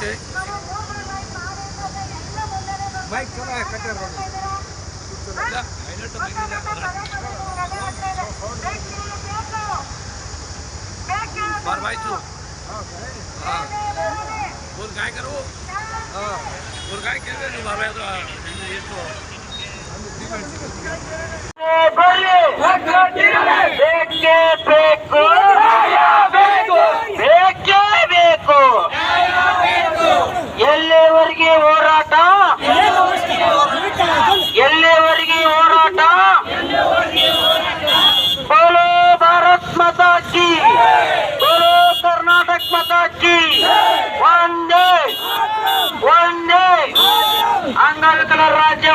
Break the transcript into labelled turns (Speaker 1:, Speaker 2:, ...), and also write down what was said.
Speaker 1: okay
Speaker 2: bike ಚಲೋ ಕಟ್ಟಾರ
Speaker 1: बार भाई तू हाँ बोल काय करू हाँ बोल काय केले तू बाबा तो ये तो
Speaker 3: ಎಲ್ಲಿವರೆಗೆ ಹೋರಾಟ ಎಲ್ಲಿವರೆಗೆ ಹೋರಾಟ ಬೋಲೋ ಭಾರತ್ ಮಾತಾ ಕಿ ಬೋಲೋ ಕರ್ನಾಟಕ ಮಾತಾ ಕಿ ಒಂದೇ ಅಂಗವಿಕಲರ ರಾಜ್ಯ